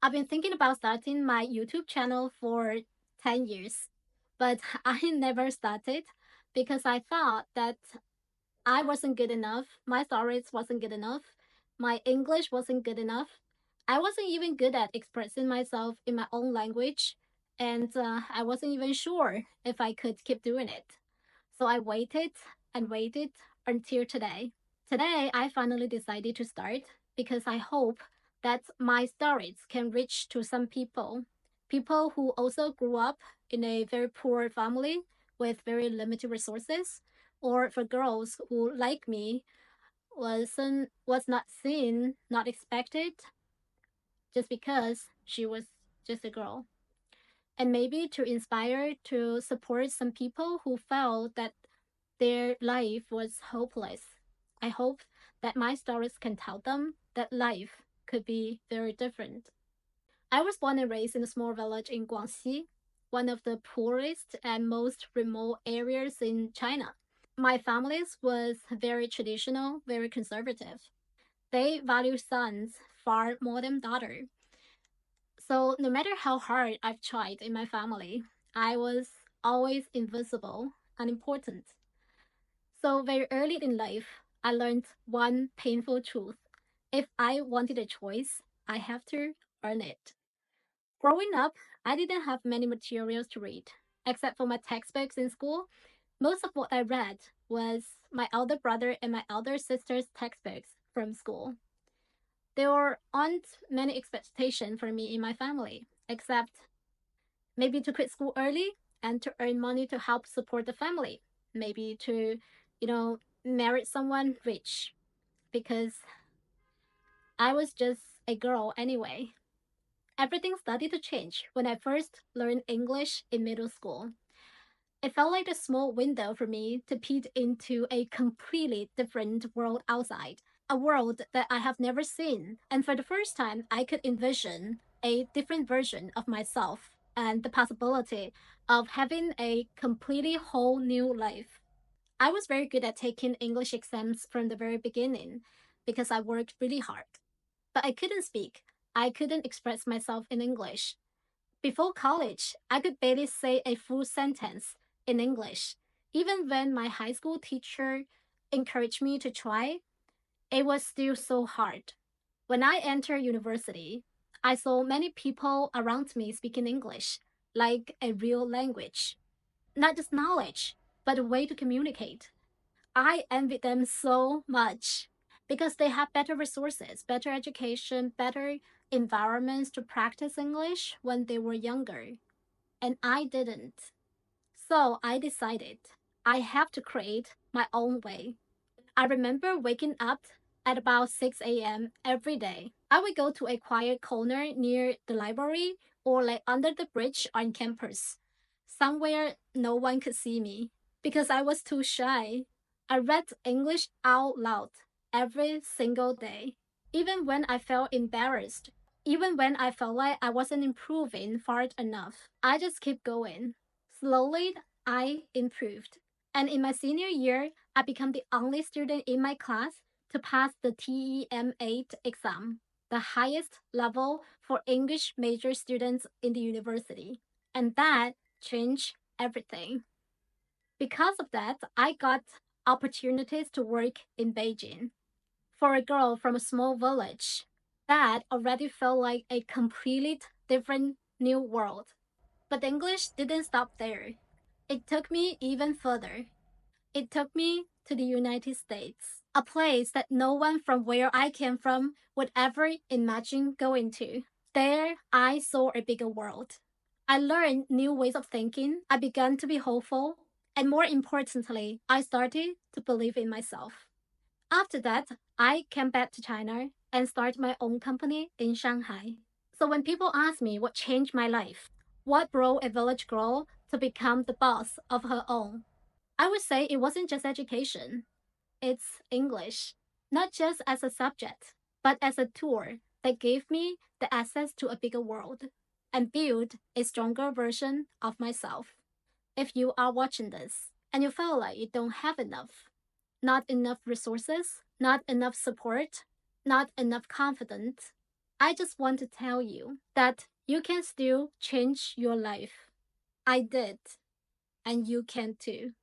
I've been thinking about starting my YouTube channel for 10 years, but I never started because I thought that I wasn't good enough. My stories wasn't good enough. My English wasn't good enough. I wasn't even good at expressing myself in my own language, and I wasn't even sure if I could keep doing it. So I waited and waited until today. Today, I finally decided to start because I hope that my stories can reach to some people who also grew up in a very poor family with very limited resources, or for girls who, like me, was not seen, not expected, just because she was just a girl. And maybe to inspire, to support some people who felt that their life was hopeless. I hope that my stories can tell them that life could be very different. I was born and raised in a small village in Guangxi, one of the poorest and most remote areas in China. My family was very traditional, very conservative. They value sons far more than daughters. So no matter how hard I've tried in my family, I was always invisible, unimportant. So very early in life, I learned one painful truth. If I wanted a choice, I have to earn it. Growing up, I didn't have many materials to read. Except for my textbooks in school, most of what I read was my elder brother and my elder sister's textbooks from school. There aren't many expectations for me in my family, except maybe to quit school early and to earn money to help support the family. Maybe to, marry someone rich because I was just a girl anyway. Everything started to change when I first learned English in middle school. It felt like a small window for me to peek into a completely different world outside, a world that I have never seen. And for the first time, I could envision a different version of myself and the possibility of having a completely whole new life. I was very good at taking English exams from the very beginning because I worked really hard. But I couldn't speak. I couldn't express myself in English. Before college, I could barely say a full sentence in English. Even when my high school teacher encouraged me to try, it was still so hard. When I entered university, I saw many people around me speaking English like a real language, not just knowledge, but a way to communicate. I envy them so much because they have better resources, better education, better environments to practice English when they were younger. And I didn't. So I decided I have to create my own way. I remember waking up at about 6 a.m. every day. I would go to a quiet corner near the library or like under the bridge on campus, somewhere no one could see me because I was too shy. I read English out loud every single day, even when I felt embarrassed, even when I felt like I wasn't improving far enough. I just kept going. Slowly, I improved. And in my senior year, I became the only student in my class to pass the TEM8 exam, the highest level for English major students in the university. And that changed everything. Because of that, I got opportunities to work in Beijing. For a girl from a small village, that already felt like a completely different new world. But English didn't stop there. It took me even further. It took me to the United States, a place that no one from where I came from would ever imagine going to. There, I saw a bigger world. I learned new ways of thinking. I began to be hopeful. And more importantly, I started to believe in myself. After that, I came back to China and started my own company in Shanghai. So when people ask me what changed my life, what brought a village girl to become the boss of her own, I would say it wasn't just education, it's English. Not just as a subject, but as a tool that gave me the access to a bigger world and build a stronger version of myself. If you are watching this and you feel like you don't have enough, not enough resources, not enough support, not enough confidence, I just want to tell you that you can still change your life. I did, and you can too.